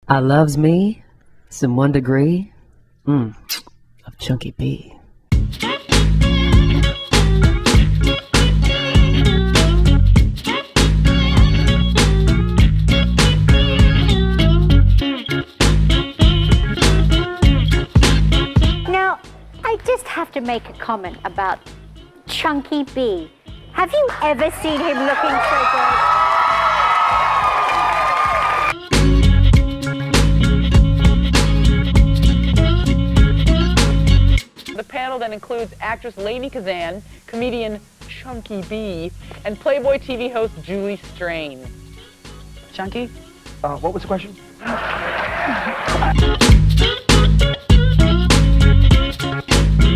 I loves me some 1 degree of Chunky B. Now, I just have to make a comment about Chunky B. Have you ever seen him looking so good? The panel then includes actress Lainey Kazan, comedian Chunky B, and Playboy TV host Julie Strain. Chunky? What was the question?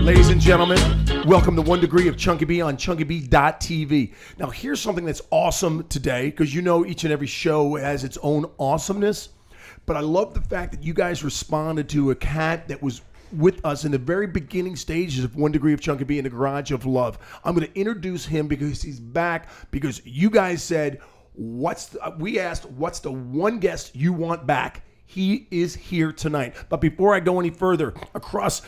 Ladies and gentlemen, welcome to 1 Degree of Chunky B on chunkyb.tv. Now, here's something that's awesome today, because you know each and every show has its own awesomeness, but I love the fact that you guys responded to a cat that was with us in the very beginning stages of 1 Degree of Chunky B in the Garage of Love. I'm going to introduce him because he's back, because you guys said, we asked, what's the one guest you want back? He is here tonight. But before I go any further, across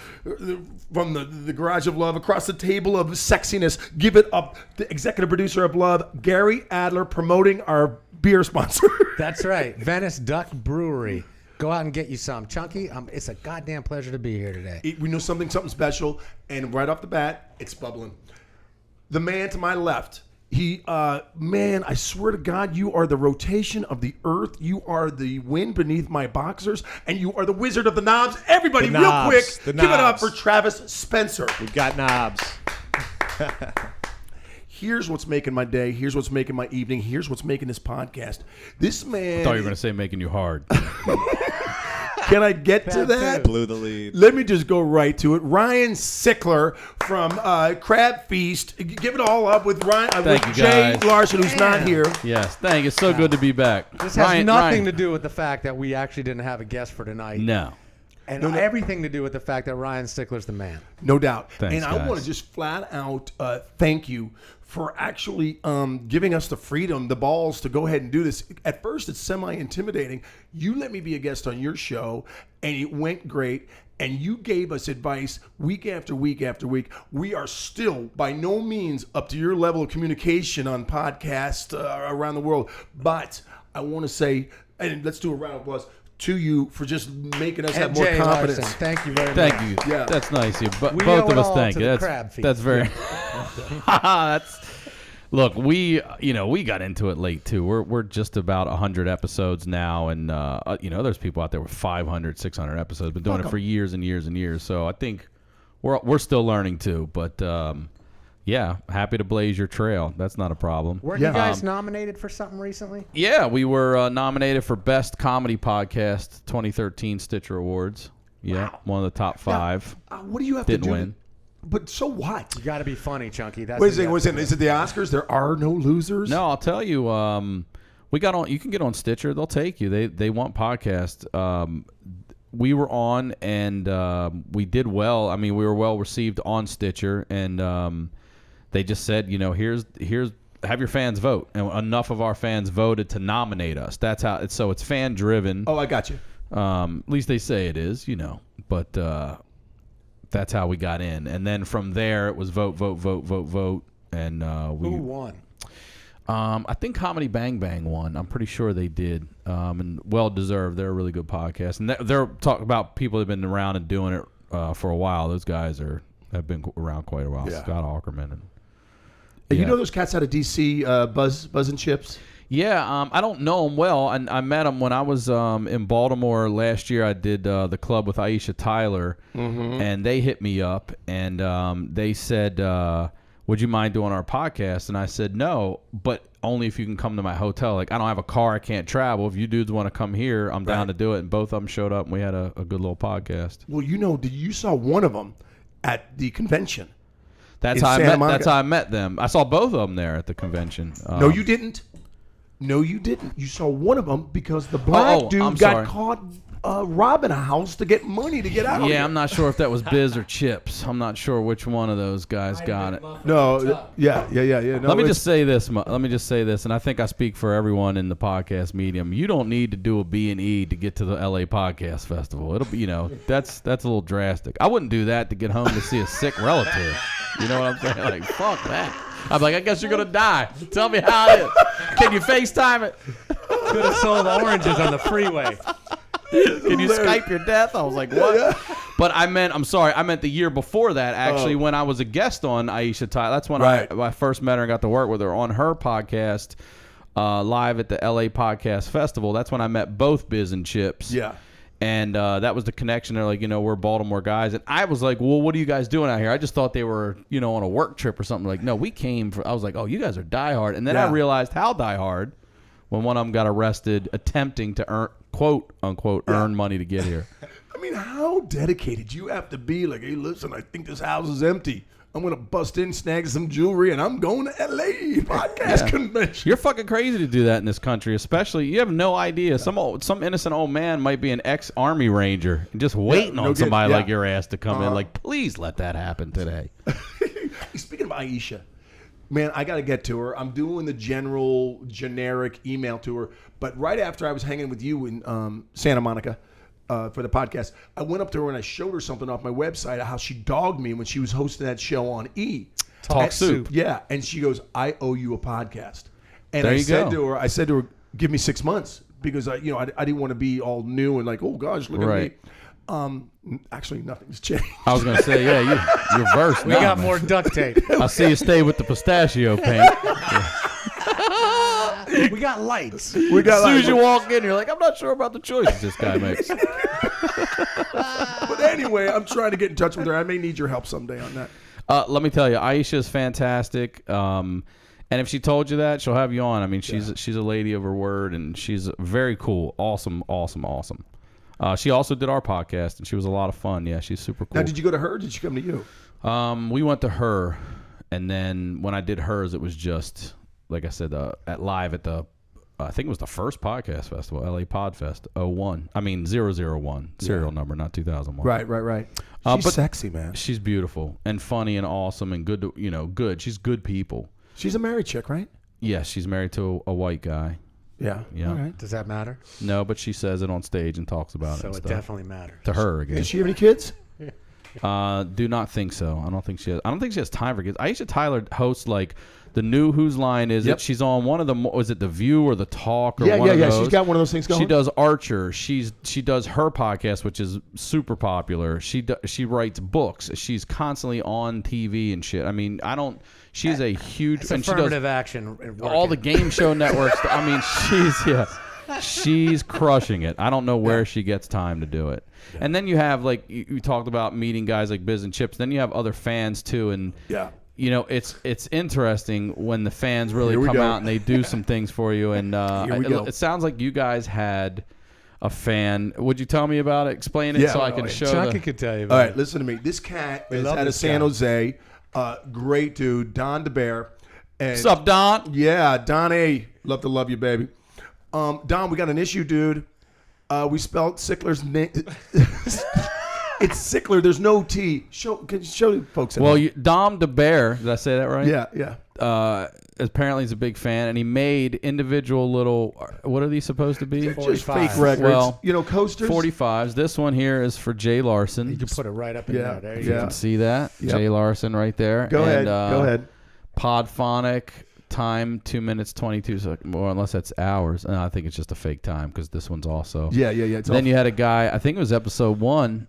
from the Garage of Love, across the table of sexiness, give it up, the executive producer of Love, Gary Adler, promoting our beer sponsor. That's right, Venice Duck Brewery. Go out and get you some. Chunky, it's a goddamn pleasure to be here today. We know something special, and right off the bat, it's bubbling. The man to my left, man, I swear to God, you are the rotation of the earth. You are the wind beneath my boxers, and you are the wizard of the knobs. Everybody, real quick, give it up for Travis Spencer. We've got knobs. Here's what's making my day. Here's what's making my evening. Here's what's making this podcast. This man. I thought you were going to say making you hard. Can I get to that? Blew the lead. Let me just go right to it. Ryan Sickler from Crabfeast. Give it all up with Ryan. Thank with you, Jay guys. Larson, who's not here. Yes, thank you. It's so good to be back. This has nothing to do with the fact that we actually didn't have a guest for tonight. No. And everything to do with the fact that Ryan Sickler's the man. No doubt. Thanks, and I guys. want to just flat out thank you for actually giving us the freedom, the balls to go ahead and do this. At first, it's semi-intimidating. You let me be a guest on your show, and it went great. And you gave us advice week after week after week. We are still by no means up to your level of communication on podcasts around the world. But I want to say, and let's do a round of applause to you for just making us have more Jay confidence. Larson, thank you very much. Thank you. Yeah. That's nice of you. But We both owe of it us all thank to you. the That's Crabfeast. that's very. Look, we got into it late too. We're just about 100 episodes now, and there's people out there with 500, 600 episodes. Been doing it for years and years and years. So I think we're still learning too. But yeah, happy to blaze your trail. That's not a problem. Were you guys nominated for something recently? Yeah, we were nominated for Best Comedy Podcast 2013 Stitcher Awards. Yeah, one of the top 5. What do you have Didn't to do? win. But so what? You got to be funny, Chunky. That's Wait a second. Is it the Oscars? There are no losers? No, I'll tell you. We got on. You can get on Stitcher. They'll take you. They want podcast. We were on, and we did well. I mean, we were well received on Stitcher, and they just said, here's have your fans vote, and enough of our fans voted to nominate us. That's how. It's fan driven. Oh, I got you. At least they say it is, but that's how we got in. And then from there, it was vote, and Who won? I think Comedy Bang Bang won. I'm pretty sure they did, and well deserved. They're a really good podcast, and they're talking about people who've been around and doing it for a while. Those guys have been around quite a while. Yeah. Scott Aukerman and You know those cats out of D.C., Buzz and Chips? Yeah, I don't know them well. I met them when I was in Baltimore last year. I did the club with Aisha Tyler, and they hit me up, and they said, would you mind doing our podcast? And I said, no, but only if you can come to my hotel. Like, I don't have a car. I can't travel. If you dudes want to come here, I'm down to do it. And both of them showed up, and we had a good little podcast. Well, you saw one of them at the convention. That's in how Santa I met. Monica. That's how I met them. I saw both of them there at the convention. No, you didn't. No, you didn't. You saw one of them because the black dude I'm got sorry. caught robbing a house to get money to get out. Yeah, I'm not sure if that was Biz or Chips. I'm not sure which one of those guys got it. No, yeah. No, Let me just say this, and I think I speak for everyone in the podcast medium. You don't need to do a B&E to get to the LA Podcast Festival. It'll be, that's a little drastic. I wouldn't do that to get home to see a sick relative. You know what I'm saying? Like, fuck that. I'm like, I guess you're gonna die. Tell me how it is. Can you FaceTime it? Could have sold oranges on the freeway. Can you Skype your death? I was like, what? Yeah. But I meant the year before that, actually, when I was a guest on Aisha Tyler. That's when I first met her and got to work with her on her podcast live at the LA Podcast Festival. That's when I met both Biz and Chips. Yeah. And that was the connection. They're like, we're Baltimore guys. And I was like, well, what are you guys doing out here? I just thought they were, on a work trip or something. Like, no, we came I was like, oh, you guys are diehard. And then I realized how diehard when one of them got arrested attempting to earn, quote unquote, earn money to get here. I mean, how dedicated you have to be. Like, hey, listen, I think this house is empty. I'm going to bust in, snag some jewelry, and I'm going to LA podcast convention. You're fucking crazy to do that in this country, especially. You have no idea. Some innocent old man might be an ex-Army Ranger just waiting on somebody like your ass to come in. Like, please let that happen today. Speaking of Aisha, man, I got to get to her. I'm doing the generic email to her. But right after I was hanging with you in Santa Monica, for the podcast, I went up to her and I showed her something off my website, how she dogged me when she was hosting that show on E! Talk Soup. Yeah, and she goes, I owe you a podcast. And I said to her, give me 6 months, because I didn't want to be all new and like, oh gosh, look at me. Actually, nothing's changed. I was gonna say, you're versed. We got more duct tape. I see you stay with the pistachio paint. We got lights. As soon as you walk in, you're like, I'm not sure about the choices this guy makes. But anyway, I'm trying to get in touch with her. I may need your help someday on that. Let me tell you, Aisha is fantastic. And if she told you that, she'll have you on. I mean, she's a lady of her word, and she's very cool. Awesome. She also did our podcast, and she was a lot of fun. Yeah, she's super cool. Now, did you go to her or did she come to you? We went to her, and then when I did hers, it was just, like I said, live at the, I think it was the first podcast festival, LA Podfest 001, serial number, not 2001. Right. She's sexy, man. She's beautiful and funny and awesome and good, good. She's good people. She's a married chick, right? Yes, she's married to a white guy. Yeah. All right. Does that matter? No, but she says it on stage and talks about it. So it definitely matters. To her again. Does she have any kids? Do not think so. I don't think she has time for kids. Aisha Tyler hosts like the new Whose Line Is It? She's on one of the, was it The View or The Talk or one of those? She's got one of those things going. She does Archer. She does her podcast, which is super popular. She writes books. She's constantly on TV and shit. I mean, she's a huge, it's and affirmative action. All the game show networks. I mean, she's crushing it. I don't know where she gets time to do it. Yeah. And then you have, like, you talked about meeting guys like Biz and Chips. Then you have other fans too, and it's interesting when the fans really come out and they do some things for you. And it sounds like you guys had a fan. Would you tell me about it? Explain it so I can show. Chucky could tell you about it. All right, listen to me. This cat is out of San Jose. Great dude, Don DeBear. What's up, Don? Yeah, Don A. Love to love you, baby. Don, we got an issue, dude. We spelled Sickler's name. It's Sickler. There's no T. Can you show the folks? Dom DeBear. Did I say that right? Yeah. Apparently he's a big fan, and he made individual little. What are these supposed to be? Just fake records. Well, coasters. 45s. This one here is for Jay Larson. You can put it right up in there. There you go. You can see that. Yep. Jay Larson right there. Go ahead. Podphonic. Time 2 minutes 22 seconds, or unless that's hours. And I think it's just a fake time because this one's also. Yeah. Then you had a guy. I think it was episode 1.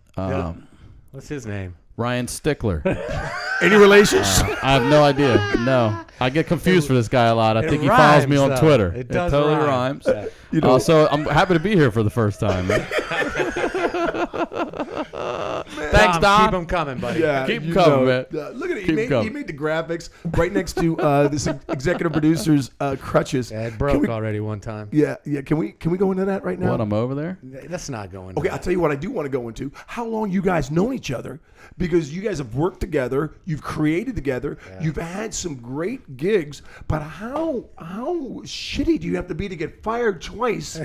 What's his name? Ryan Stickler. Any relations? I have no idea. No, I get confused for this guy a lot. I think he follows me on Twitter. It does totally rhymes. So I'm happy to be here for the first time. Man. Thanks, Don. Keep them coming, buddy. Yeah, Keep 'em you coming, know. man. Look at it. Keep 'em He coming. made the graphics right next to this executive producer's crutches. Yeah, it Can broke we- already one time. Yeah. Can we go into that right now? What, I'm over there? Let's not go into Okay, that. I'll tell you what I do want to go into. How long you guys known each other? Because you guys have worked together, you've created together, you've had some great gigs, but how shitty do you have to be to get fired twice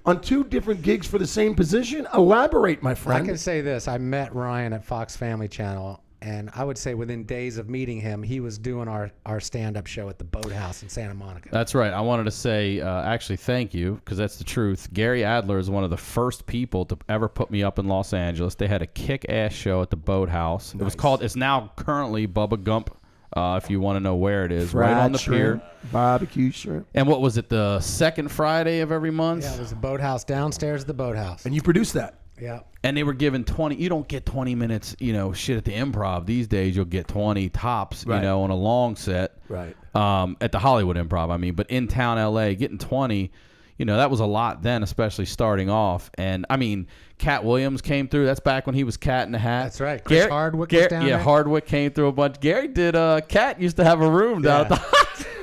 on 2 different gigs for the same position? Elaborate, my I friend. can say this. I met Ryan at Fox Family Channel, and I would say within days of meeting him, he was doing our stand-up show at the Boathouse in Santa Monica. That's right. I wanted to say, actually, thank you, because that's the truth. Gary Adler is one of the first people to ever put me up in Los Angeles. They had a kick-ass show at the Boathouse. It was called, it's now currently Bubba Gump, if you want to know where it is, right on the pier. Barbecue shrimp. And what was it, the second Friday of every month? Yeah, there's a Boathouse downstairs at the Boathouse. And you produced that. Yeah. And they were given 20. You don't get 20 minutes, shit at the Improv these days. You'll get 20 tops, Right. on a long set. Right. At the Hollywood Improv, I mean. But in town LA, getting 20, that was a lot then, especially starting off. And, I mean, Cat Williams came through. That's back when he was Cat in the Hat. That's right. Chris Hardwick was down Yeah, there. Hardwick came through a bunch. Gary did, Cat used to have a room down at the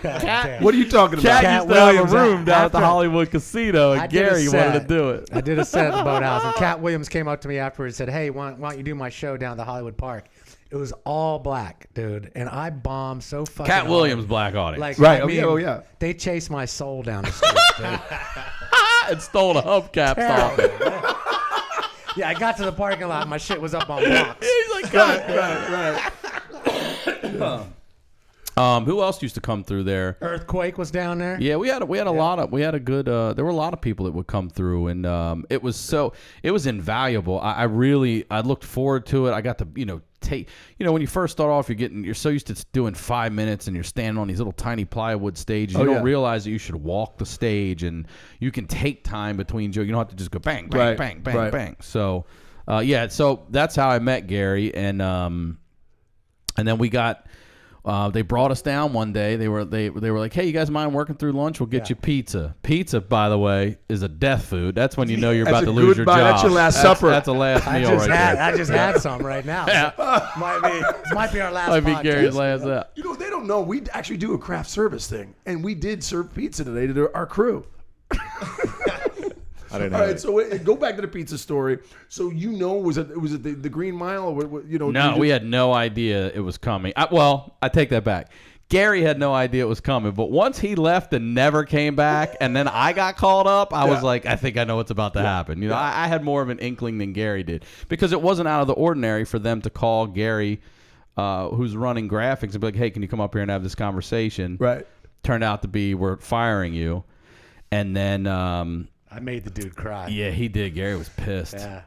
Cat, What are you talking about? Cat used to Williams, have a room down at the after- Hollywood Casino, I and did a Gary wanted to set. do it. I did a set at the Boathouse, and Cat Williams came up to me afterwards and said, "Hey, why don't you do my show down at the Hollywood Park?" It was all black, dude, and I bombed so fucking Cat hard. Williams, black audience. Like, Right, I oh, mean, yeah, oh, yeah. They chased my soul down the street, dude. And stole the hubcaps off it. Yeah, I got to the parking lot, my shit was up on blocks. He's like, God. Right. Who else used to come through there? Earthquake was down there. Yeah, we had a good there were a lot of people that would come through, and it was invaluable. I looked forward to it. I got to take when you first start off, you're so used to doing 5 minutes, and you're standing on these little tiny plywood stages. You don't realize that you should walk the stage, and you can take time between jokes. You don't have to just go bang bang Right, bang bang right. bang. So so that's how I met Gary, and then we got. They brought us down one day. They were like, "Hey, you guys mind working through lunch? We'll get you pizza." Pizza, by the way, is a death food. That's when you know you're about to lose your job. That's your last supper. That's a last meal right there. I just had some right now. So might be our last Might be podcast. Gary's last out. They don't know. We actually do a craft service thing, and we did serve pizza today to our crew. I didn't All know. right, so go back to the pizza story. So was it the Green Mile or what? No, we had no idea it was coming. I take that back. Gary had no idea it was coming, but once he left and never came back, and then I got called up, I was like, I think I know what's about to happen. I had more of an inkling than Gary did, because it wasn't out of the ordinary for them to call Gary, who's running graphics, and be like, "Hey, can you come up here and have this conversation?" Right. Turned out to be, "We're firing you," and then I made the dude cry. yeah, he did. Gary was pissed. Yeah.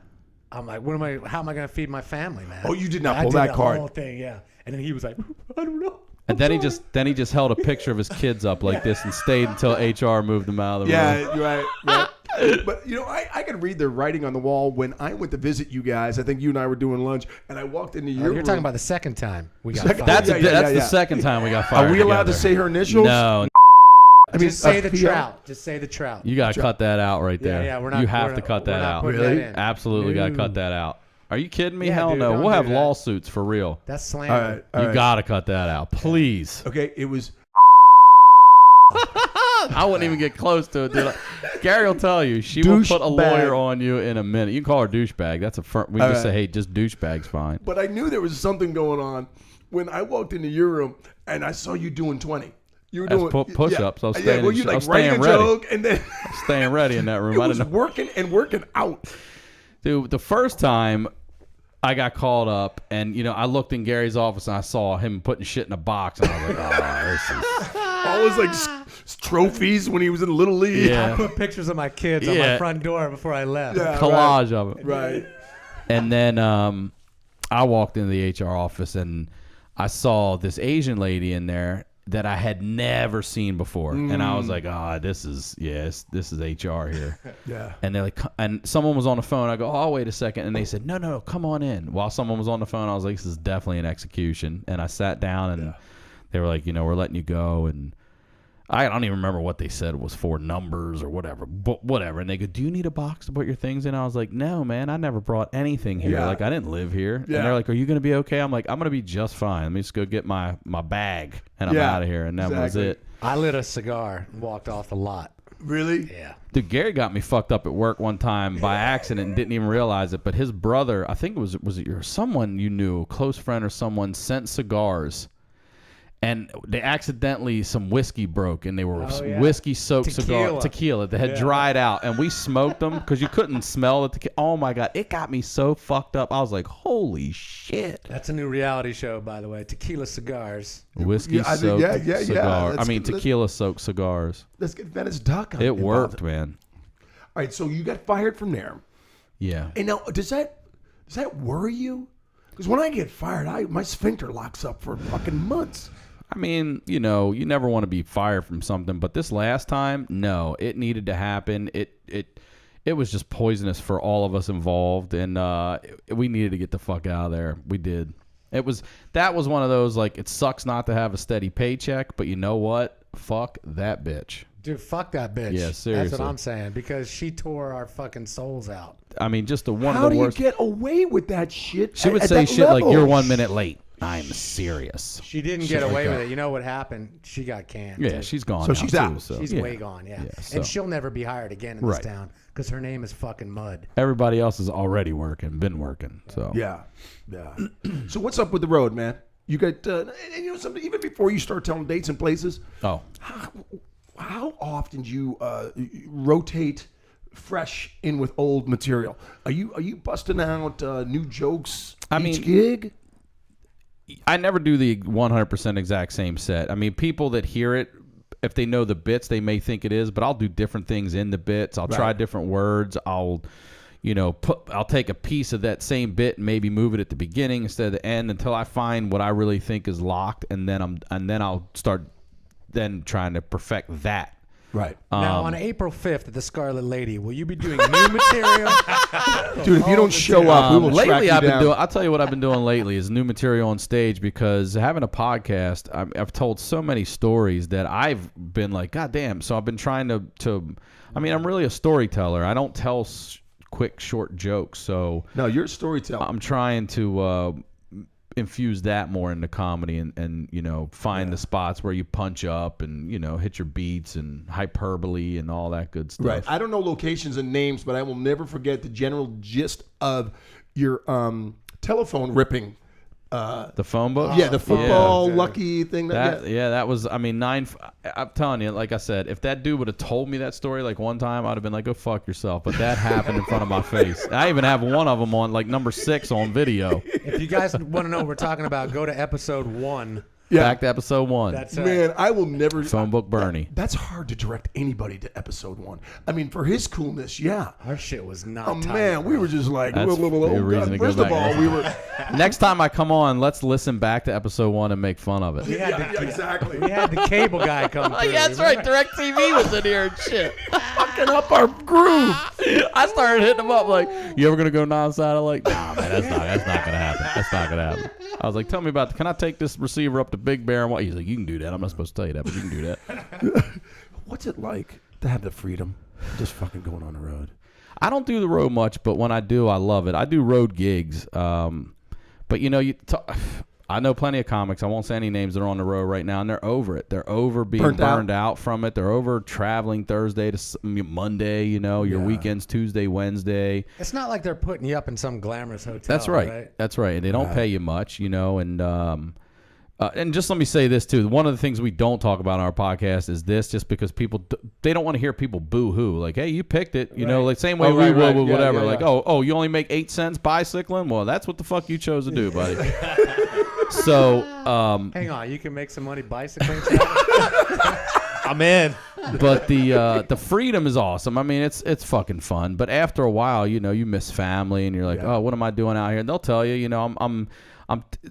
I'm like, how am I going to feed my family, man? Oh, you did not I pull did that the card. whole thing, yeah. And then he was like, I don't know. And then he just held a picture of his kids up like this and stayed until HR moved them out of the room. Yeah, you're right. But I could read the writing on the wall when I went to visit you guys. I think you and I were doing lunch, and I walked into your You're room. talking about the second time we got Second- fired. That's Yeah. the second time we got fired. Are we allowed to together. say her initials? No, I mean, Just say the PR. trout. Just say the trout. you gotta cut that out right there. Yeah, we're not. You have we're to not- cut we're that not out. putting Really? that in. Absolutely gotta No. cut that out. Are you kidding me? Yeah, Hell dude, no. don't We'll do have that. lawsuits for real. That's All slander. right. All You right. gotta cut that out, please. Okay, it was. I wouldn't even get close to it, dude. Gary will tell you. She will put a Douchebag. lawyer on you in a minute. You can call her douchebag. That's a firm. We All just right. say, hey, just douchebag's fine. But I knew there was something going on when I walked into your room and I saw you doing 20. You were That's doing push-ups. I was Yeah, staying well, in- you I like was writing staying a ready. joke and then Staying ready in that room. it I was didn't know. working and working out. Dude, the first time I got called up, and I looked in Gary's office and I saw him putting shit in a box, and I was like, "Oh, this is." All his like trophies when he was in Little League. Yeah. I put pictures of my kids on Yeah. my front door before I left. Yeah, Collage of it. Right. And then I walked into the HR office and I saw this Asian lady in there that I had never seen before, and I was like, this is HR here." Yeah. And they're like, and someone was on the phone. I go, "Oh, wait a second." And they said, no, come on in. While someone was on the phone, I was like, this is definitely an execution. And I sat down, and they were like, we're letting you go. And I don't even remember what they said was 4 numbers or whatever, but whatever. And they go, do you need a box to put your things in? I was like, no, man, I never brought anything here. Yeah. Like, I didn't live here. Yeah. And they're like, are you going to be okay? I'm like, I'm going to be just fine. Let me just go get my bag, and I'm out of here. And that was it. I lit a cigar and walked off the lot. Really? Yeah. Dude, Gary got me fucked up at work one time by accident and didn't even realize it. But his brother, I think was it someone you knew, a close friend or someone, sent cigars. And they accidentally, some whiskey broke, and they were whiskey-soaked tequila that had dried out. And we smoked them because you couldn't smell the tequila. Oh, my God. It got me so fucked up. I was like, holy shit. That's a new reality show, by the way. Tequila cigars. Whiskey-soaked cigar. Tequila-soaked cigars. Let's get Venice Duck on It worked, man. All right, so you got fired from there. Yeah. And now, does that worry you? Because when I get fired, my sphincter locks up for fucking months. I mean, you never want to be fired from something, but this last time, no, it needed to happen. It was just poisonous for all of us involved, and we needed to get the fuck out of there. We did. That was one of those, like, it sucks not to have a steady paycheck, but you know what? Fuck that bitch. Dude, fuck that bitch. Yeah, seriously. That's what I'm saying, because she tore our fucking souls out. I mean, just one of the worst. How do you get away with that shit? She would say shit like, "You're 1 minute late." I'm serious. She didn't get away with it. You know what happened? She got canned. Yeah, dude. she's gone. So now, she's too, out. so, She's way gone, yeah. so. And she'll never be hired again in this town because her name is fucking Mud. Everybody else is already been working. So Yeah. So what's up with the road, man? You got something even before you start telling dates and places. Oh, How often do you rotate fresh in with old material? Are you busting out new jokes each gig? I never do the 100% exact same set. I mean, people that hear it, if they know the bits, they may think it is, but I'll do different things in the bits. I'll try different words. I'll take a piece of that same bit and maybe move it at the beginning instead of the end until I find what I really think is locked, and then I'll start trying to perfect that. Right. Now, on April 5th at the Scarlet Lady, will you be doing new material? Dude, if you don't show up, we will track lately you down. I'll tell you what I've been doing lately is new material on stage, because having a podcast, I've told so many stories that I've been like, God damn. So I've been trying to I'm really a storyteller. I don't tell quick, short jokes. So No, you're a storyteller. I'm trying to infuse that more into comedy and find the spots where you punch up and hit your beats and hyperbole and all that good stuff. Right. I don't know locations and names, but I will never forget the general gist of your telephone ripping. The phone book? Yeah, the football lucky thing. That was, I'm telling you, like I said, if that dude would have told me that story like one time, I'd have been like, go fuck yourself. But that happened in front of my face. I even have one of them on like number 6 on video. If you guys want to know what we're talking about, go to episode 1. Yeah. Back to episode 1. That's Man, I will never. Phone book Bernie. That's hard to direct anybody to episode 1. I mean, for his coolness, yeah. Our shit was not Oh tight, man, bro. we were just like, That's oh, a reason to go first of back. all, we were. Next time I come on, let's listen back to episode 1 and make fun of it. Yeah, exactly. We had the cable guy come through. Yeah, that's right. DirecTV was in here and shit. Fucking up our groove. I started hitting him up like, you ever gonna go non-satellite? Nah, man, that's not gonna happen. That's not gonna happen. I was like, tell me about can I take this receiver up to Big Bear and what? He's like, you can do that. I'm not supposed to tell you that, but you can do that. What's it like to have the freedom of just fucking going on the road? I don't do the road much, but when I do, I love it. I do road gigs. But I know plenty of comics. I won't say any names that are on the road right now, and they're over it. They're over being burned out from it. They're over traveling Thursday to Monday. Your weekends Tuesday, Wednesday. It's not like they're putting you up in some glamorous hotel. That's right. That's right. And they don't pay you much, and just let me say this too. One of the things we don't talk about on our podcast is this, just because people they don't want to hear people boo-hoo. Like, hey, you picked it, like same way we would, whatever. Like, oh, you only make 8 cents bicycling. Well, that's what the fuck you chose to do, buddy. So, hang on, you can make some money bicycling. I'm in. But the freedom is awesome. I mean, it's fucking fun. But after a while, you miss family, and you're like, oh, what am I doing out here? And they'll tell you,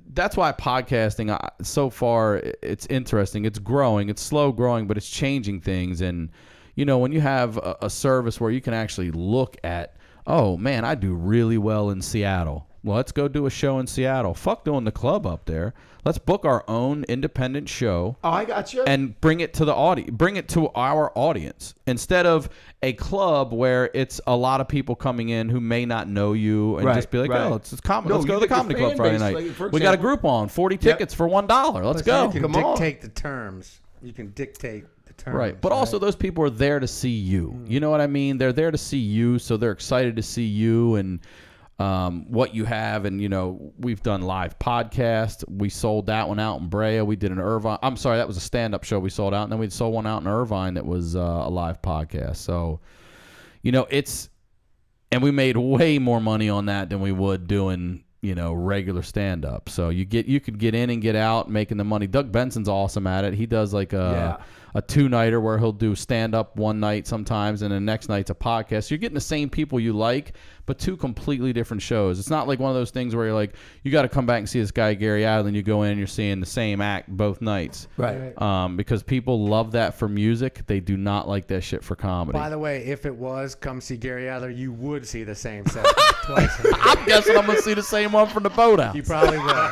that's why podcasting, so far, it's interesting. It's growing. It's slow growing, but it's changing things. And, when you have a service where you can actually look at, oh, man, I do really well in Seattle. Well, let's go do a show in Seattle. Fuck doing the club up there. Let's book our own independent show. Oh, I got you. And bring it to the audience. Bring it to our audience instead of a club where it's a lot of people coming in who may not know you and just be like, oh, it's comedy. No, Let's go you to the get your comedy club fan Friday base, night. like, for We got a example. group on 40 tickets for $1. Let's go. You can Come on. dictate the terms. You can dictate the terms. Right. But also those people are there to see you. You know what I mean? They're there to see you, so they're excited to see you and what you have. And, you know, we've done live podcasts. We sold that one out in Brea. We did an Irvine. I'm sorry, that was a stand-up show we sold out. And then we sold one out in Irvine that was a live podcast. So, you know, and we made way more money on that than we would doing, you know, regular stand-up. So you could get in and get out making the money. Doug Benson's awesome at it. He does like a two-nighter where he'll do stand-up one night sometimes and the next night's a podcast. So you're getting the same people you like, but two completely different shows. It's not like one of those things where you're like, you got to come back and see this guy Gary Adler, and you go in and you're seeing the same act both nights. Right. Because people love that for music. They do not like that shit for comedy. By the way, if it was come see Gary Adler, you would see the same set twice. I'm guessing I'm going to see the same one from the boathouse. You probably would.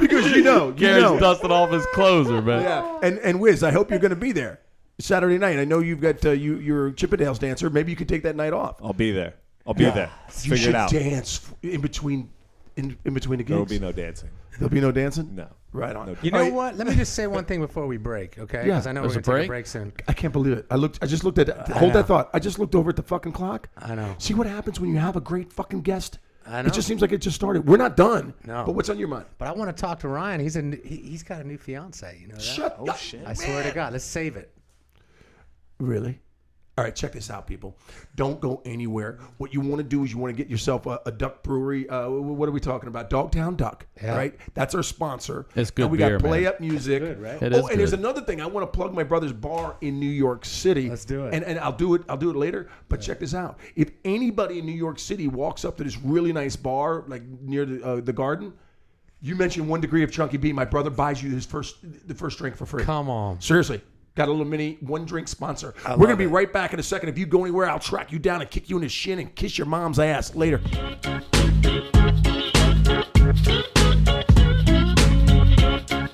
Because you know. Gary's dusting off his closer, man. Yeah. And Wiz, I hope you're going to be there Saturday night. I know you've got you're a Chippendales dancer. Maybe you could take that night off. I'll be there. I'll be there. Let's You figure should it out. dance in between the gigs. There will be no dancing. There'll be no dancing? No. Right on. No. You know All right. what? Let me just say one thing before we break, okay? Yeah. Because I know we're There's going a to take a break? break soon. I can't believe it. I just looked at hold know. that thought. I just looked over at the fucking clock. I know. See what happens when you have a great fucking guest? I know. It just seems like it just started. We're not done. No. But what's on your mind? But I want to talk to Ryan. He's got a new fiance. You know that? Shut up. shit. I swear to God. Let's save it. Really? All right, check this out, people. Don't go anywhere. What you want to do is you want to get yourself a duck brewery. What are we talking about? Dogtown Duck, Yeah. right? That's our sponsor. It's good And we beer, got Play man. Up Music. Good, right? It Oh, is and there's good. another thing. I want to plug my brother's bar in New York City. Let's do it. And I'll do it later. But check this out. If anybody in New York City walks up to this really nice bar, like near the Garden, you mention 1 degree of Chunky B, my brother buys you the first drink for free. Come on. Seriously. Got a little mini one drink sponsor. We're love going to be it. right back in a second. If you go anywhere, I'll track you down and kick you in the shin and kiss your mom's ass later.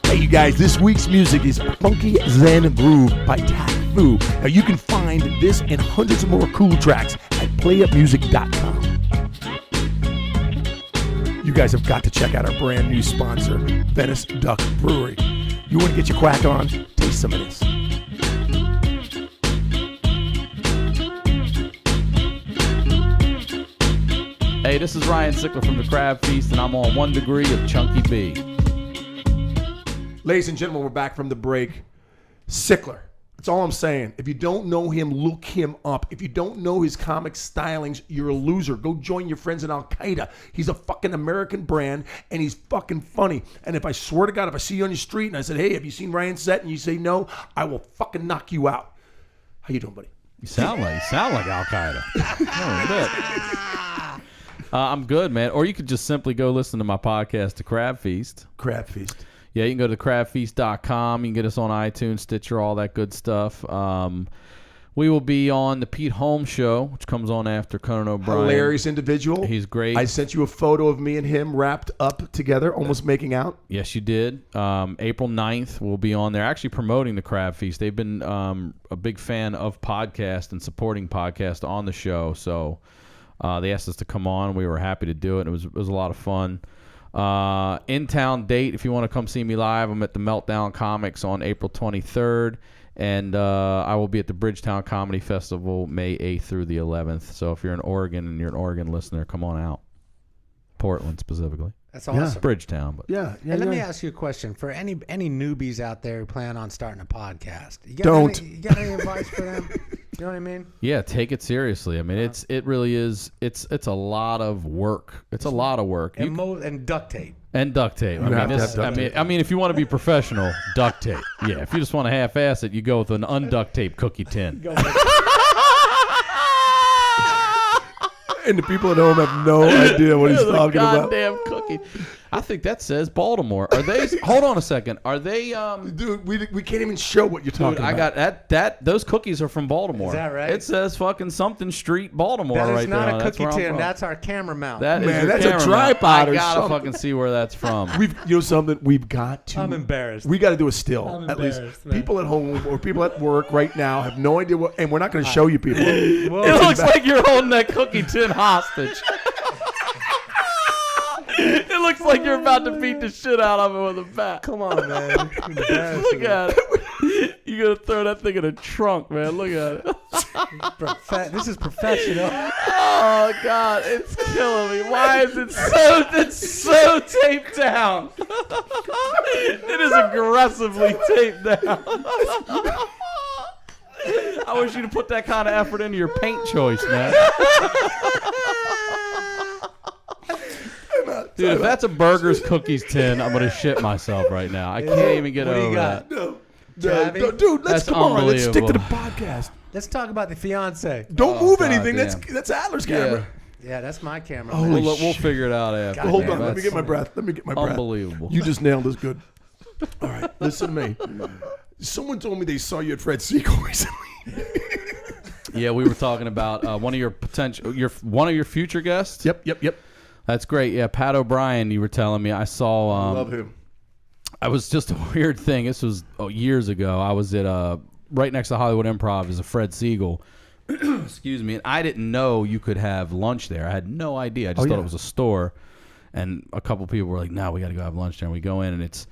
Hey, you guys, this week's music is Funky Zen Groove by Tafu. Now, you can find this and hundreds of more cool tracks at playupmusic.com. You guys have got to check out our brand new sponsor, Venice Duck Brewery. You want to get your quack on? Taste some of this. Hey, this is Ryan Sickler from the Crabfeast, and I'm on 1 degree of Chunky B. Ladies and gentlemen, we're back from the break. Sickler. That's all I'm saying. If you don't know him, look him up. If you don't know his comic stylings, you're a loser. Go join your friends in Al Qaeda. He's a fucking American brand, and he's fucking funny. And if I swear to God, if I see you on the street and I said, hey, have you seen Ryan's set? And you say no, I will fucking knock you out. How you doing, buddy? You sound like Al Qaeda. I'm good, man. Or you could just simply go listen to my podcast, The Crabfeast. Crabfeast. Yeah, you can go to crabfeast.com. You can get us on iTunes, Stitcher, all that good stuff. We will be on the Pete Holmes Show, which comes on after Conan O'Brien. Hilarious individual. He's great. I sent you a photo of me and him wrapped up together, almost making out. Yes, you did. April 9th, we'll be on there actually promoting the Crab Feast. They've been a big fan of podcast and supporting podcast on the show. So they asked us to come on. We were happy to do it. It was a lot of fun. In-town date, if you want to come see me live, I'm at the Meltdown Comics on April 23rd. And I will be at the Bridgetown Comedy Festival May 8th through the 11th. So if you're in Oregon and you're an Oregon listener, come on out. Portland specifically. That's awesome. Bridgetown. But Yeah. And let me ask you a question. For any newbies out there who plan on starting a podcast, you got any advice for them? You know what I mean? yeah, take it seriously. I mean, it really is. It's a lot of work. It's a lot of work. And duct tape. And duct tape. have to have duct tape. I mean, if you want to be professional, duct tape. Yeah, if you just want to half-ass it, you go with an unduct tape cookie tin. And the people at home have no idea what he's talking about. Goddamn cookie. I think that says Baltimore. Are they? Hold on a second. Are they? Dude, we can't even show what you're talking Dude, I about. got that. Those cookies are from Baltimore. Is that right? It says fucking something Street Baltimore That is right not there. a That's cookie where I'm tin. from. That's our camera mount. That is Man, your that's a camera tripod mount. or I gotta something. fucking see where that's from. You know something? We've got to. I'm embarrassed. We got to do a still. I'm At least embarrassed, man. people at home or people at work right now have no idea what, and we're not going to show you people. Well, It looks like you're holding that cookie tin hostage. It looks like you're about to beat the shit out of it with a bat. come on, man. Look at it. You gotta throw that thing in a trunk, man. Look at it. This is professional. Oh God, it's killing me. Why is it so? It's so taped down. It is aggressively taped down. I wish you'd put that kind of effort into your paint choice, man. Dude, if that's a Burger's Cookies tin, I'm gonna shit myself right now. I can't even get What do you over got? that. No, Jabby? dude, let's That's come on. Let's stick to the unbelievable. podcast. Let's talk about the fiance. Don't move God anything. damn. That's Adler's camera. Yeah, that's my camera. Oh, man. We'll figure it out after. God Hold damn, on. Let me That's get my breath. Let me get my breath. Unbelievable. You just nailed this good. All right, listen to me. Someone told me they saw you at Fred Siegel recently. Yeah, we were talking about one of your future guests. Yep. That's great. Yeah, Pat O'Brien. You were telling me. I saw. Love him. I was just a weird thing. This was years ago. I was at right next to Hollywood Improv is a Fred Siegel. Excuse me. And I didn't know you could have lunch there. I had no idea. I just thought it was a store. And a couple people were like, "No, we got to go have lunch there." And we go in, and it's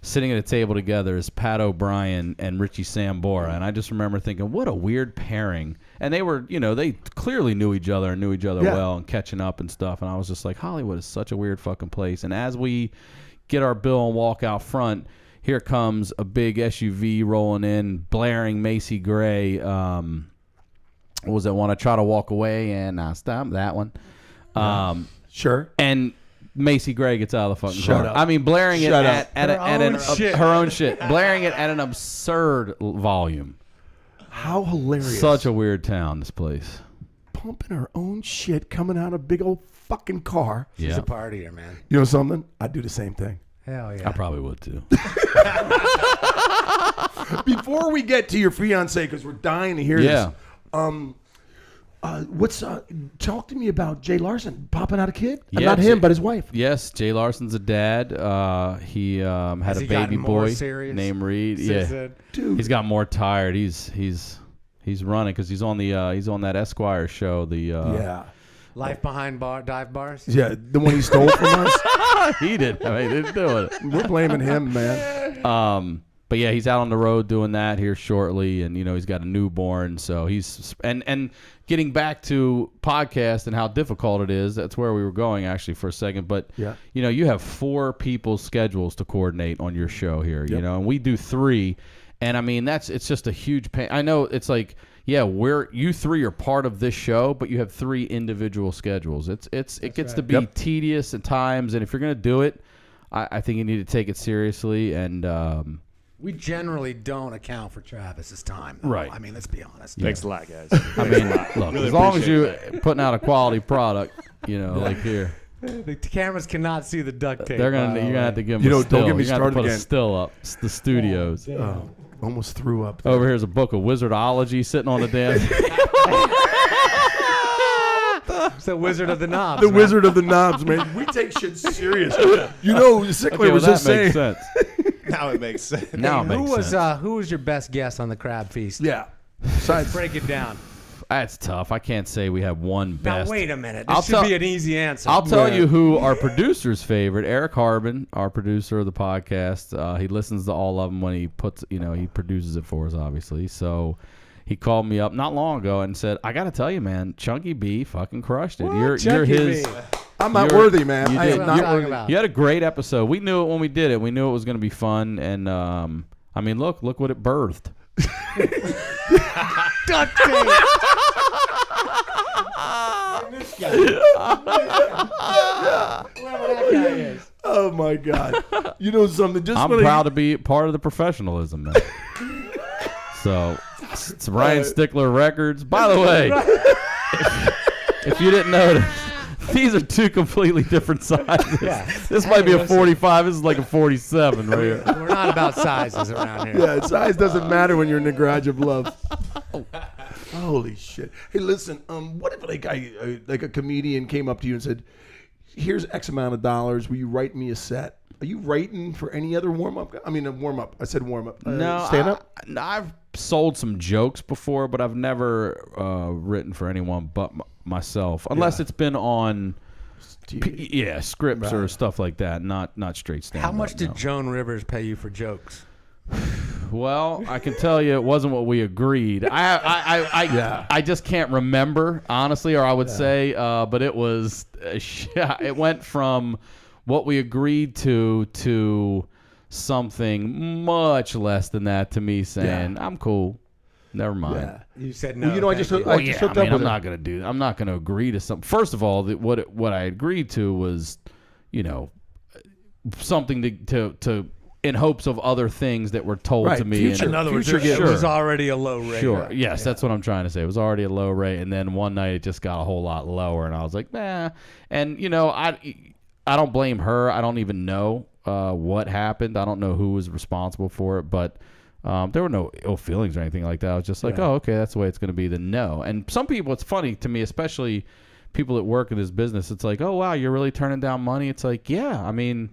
sitting at a table together is Pat O'Brien and Richie Sambora. And I just remember thinking, what a weird pairing. And they were, they clearly knew each other and knew each other well and catching up and stuff. And I was just like, Hollywood is such a weird fucking place. And as we get our bill and walk out front, here comes a big SUV rolling in, blaring Macy Gray. What was that one? I try to walk away and I stop that one. Sure. And Macy Gray gets out of the fucking Shut car. up. I mean, blaring it Shut at her own shit. shit. Blaring it at an absurd volume. How hilarious. Such a weird town, this place. Pumping her own shit coming out of a big old fucking car. She's Yeah. a partier, man. You know something? I'd do the same thing. Hell yeah. I probably would too. Before we get to your fiance, because we're dying to hear Yeah. this. Talk to me about Jay Larson popping out a kid? Yeah, Not him, but his wife. Yes, Jay Larson's a dad. He had Has a he baby gotten more boy serious named Reed. since Yeah, then? Dude. he's got more tired. He's running because he's on that Esquire show. Yeah. Life behind dive bars. Yeah, the one he stole from us. He did. I mean, he didn't do it. We're blaming him, man. But yeah, he's out on the road doing that here shortly, and he's got a newborn, so he's and getting back to podcast and how difficult it is. That's where we were going actually for a second, but Yeah. you have 4 people's schedules to coordinate on your show here, and we do 3, and I mean it's just a huge pain. I know it's like you 3 are part of this show, but you have 3 individual schedules. It gets to be tedious at times, and if you're gonna do it, I think you need to take it seriously and. We generally don't account for Travis's time, though. Right. I mean, let's be honest. Thanks a lot, guys. I mean, look, Really as long as appreciate you're putting out a quality product, like here, The cameras cannot see the duct tape. you're by the gonna way. have to give them You know, a still. don't get me You're gonna have started to put again. a still up. It's the studios. Oh, almost threw up. There. Over here's a book of Wizardology sitting on the damn. It's the Wizard of the Knobs. The man. Wizard of the Knobs, man. We take shit serious. Sickler Okay, well, was that just makes saying. sense. Now it makes sense. Now it makes sense. Who was your best guest on the Crabfeast? Yeah. Besides, Break it down. That's tough. I can't say we have one best. Now wait a minute. I'll This should tell- be an easy answer. I'll tell you who our producer's favorite, Eric Harbin, our producer of the podcast. He listens to all of them when he puts, he produces it for us, obviously. So he called me up not long ago and said, "I got to tell you, man, Chunky B fucking crushed it. You're Chunky his. B. I'm not You're- worthy, man. you I did. am What not I'm talking worthy. about. You had a great episode. We knew it when we did it. We knew it was going to be fun, and I mean, look what it birthed. Duct tape. Whoever that guy is. Oh my God. You know something? Just I'm when proud to be part of the professionalism, man. So, it's Ryan Stickler Records. By the way, if you didn't notice, These are two completely different sizes. Yeah. This might be Hey, a listen. 45. This is like a 47 right here. We're not about sizes around here. Yeah, size doesn't matter when you're in the garage of love. Holy shit! Hey, listen. What if like a comedian came up to you and said, "Here's X amount of dollars. Will you write me a set?" Are you writing for any other warm up? I mean, a warm up. I said warm up. No, stand up. I've sold some jokes before, but I've never written for anyone but myself, unless it's been on, scripts or stuff like that. Not straight stand up. How much did Joan Rivers pay you for jokes? Well, I can tell you it wasn't what we agreed. I just can't remember, honestly, or I would say, but it was, it went from what we agreed to something much less than that, to me saying, I'm cool. Never mind. Yeah. You said no. Well, you know, I thank just you. I just hooked up with I'm her. not gonna do that. I'm not gonna agree to something. First of all, what I agreed to was, something to in hopes of other things that were told Right, to me. future- and, In other words, Future it gift. was already a low rate. Sure. Yes, that's what I'm trying to say. It was already a low rate, and then one night it just got a whole lot lower, and I was like, nah. And I don't blame her. I don't even know what happened. I don't know who was responsible for it, but there were no ill feelings or anything like that. I was just like, oh, okay, that's the way it's going to be. Then no. And some people, it's funny to me, especially people that work in this business. It's like, oh wow, you're really turning down money. It's like, yeah, I mean.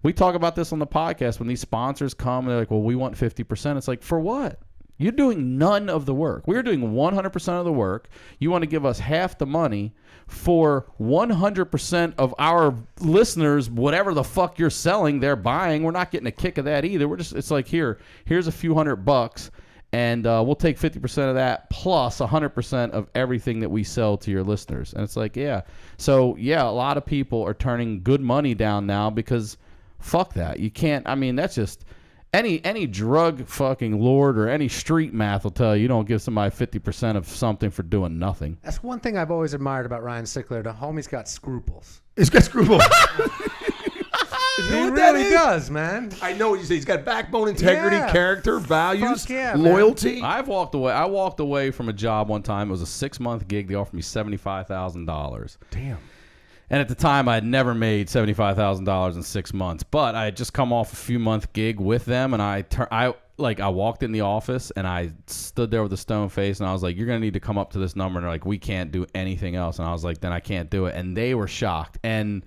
We talk about this on the podcast when these sponsors come and they're like, well, we want 50%. It's like, for what? You're doing none of the work. We're doing 100% of the work. You want to give us half the money for 100% of our listeners, whatever the fuck you're selling, they're buying. We're not getting a kick of that either. It's like, here's a few $100 and we'll take 50% of that plus 100% of everything that we sell to your listeners. And it's like, yeah. So yeah, a lot of people are turning good money down now because fuck that. You can't, I mean, that's just any drug fucking lord or any street math will tell you don't give somebody 50% of something for doing nothing. That's one thing I've always admired about Ryan Sickler. The homie's got scruples. He's got scruples. He really does, man. I know what you say. He's got backbone, integrity, Yeah. character, values, Fuck yeah, man. loyalty. I walked away from a job one time. It was a 6-month gig. They offered me $75,000. Damn. And at the time, I had never made $75,000 in 6 months. But I had just come off a few-month gig with them, and I walked in the office, and I stood there with a stone face, and I was like, you're going to need to come up to this number. And they're like, we can't do anything else. And I was like, then I can't do it. And they were shocked. And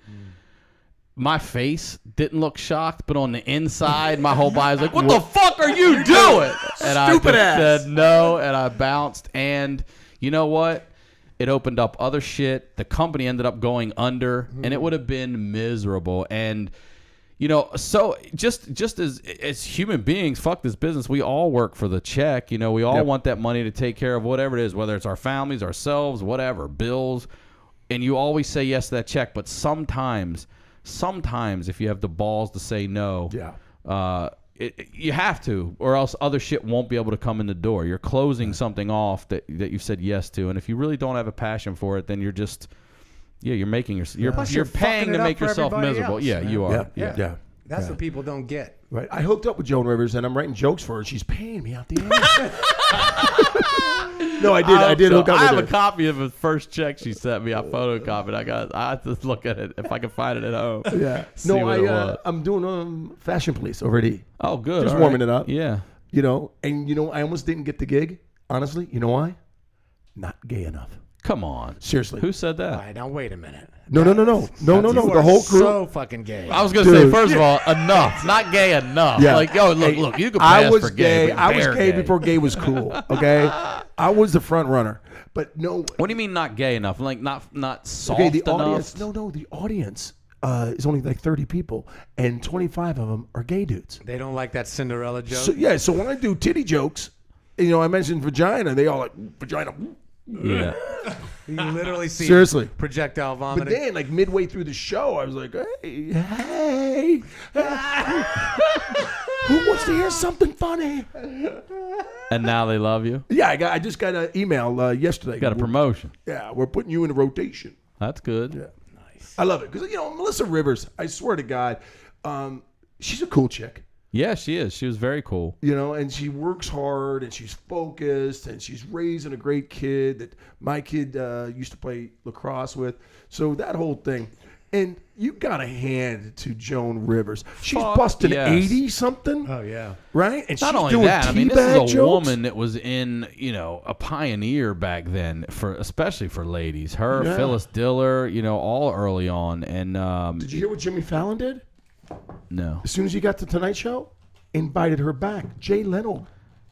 my face didn't look shocked, but on the inside, my whole body was like, what the fuck are you doing? And I Stupid just ass. said no, and I bounced. And you know what? It opened up other shit. The company ended up going under, and it would have been miserable. And so just as human beings, fuck this business. We all work for the check. We all want that money to take care of whatever it is, whether it's our families, ourselves, whatever, bills. And you always say yes to that check. But sometimes if you have the balls to say no, you have to, or else other shit won't be able to come in the door. You're closing something off that you said yes to, and if you really don't have a passion for it, then you're just, you're making you're Plus you're paying fucking to it make up for yourself everybody miserable. else, Yeah, man. you are. Yeah. That's what people don't get. Right. I hooked up with Joan Rivers, and I'm writing jokes for her. She's paying me out the ass. No, I did hook up I with have her. a copy of the first check she sent me. I photocopied. I have to look at it if I can find it at home. Yeah. See No, what it was. I'm doing Fashion Police already. Oh, good. Just All warming right. it up. Yeah. I almost didn't get the gig. Honestly, you know why? Not gay enough. Come on. Seriously. Who said that? All right, now wait a minute. No. You The are whole crew. so fucking gay. I was gonna say, Dude. first of all, enough. Not gay enough. Yeah. Like, yo, Hey, look, you could pass I was for gay. but I was they're gay before gay was cool. Okay, I was the front runner. But no. What do you mean not gay enough? Like not soft Okay, the enough? audience. No, the audience is only like 30 people, and 25 of them are gay dudes. They don't like that Cinderella joke. So when I do titty jokes, I mentioned vagina. They all like vagina. Yeah. You literally see Seriously. projectile But vomiting. then, like midway through the show, I was like, "Hey, who wants to hear something funny?" And now they love you. Yeah, I just got an email yesterday. Got a promotion. Yeah, we're putting you in a rotation. That's good. Yeah, nice. I love it because Melissa Rivers. I swear to God, she's a cool chick. Yeah, she is. She was very cool. You know, and she works hard and she's focused and she's raising a great kid that my kid used to play lacrosse with. So that whole thing. And you got to hand to Joan Rivers. She's busting 80 something. Oh yeah. Right? And Not she's only doing that, I mean, this teabag is a jokes. woman that was in, you know, a pioneer back then, for especially for ladies. Her, Yeah. Phyllis Diller, you know, all early on. And Did you hear what Jimmy Fallon did? no, As soon as he got to Tonight Show, invited her back. Jay Leno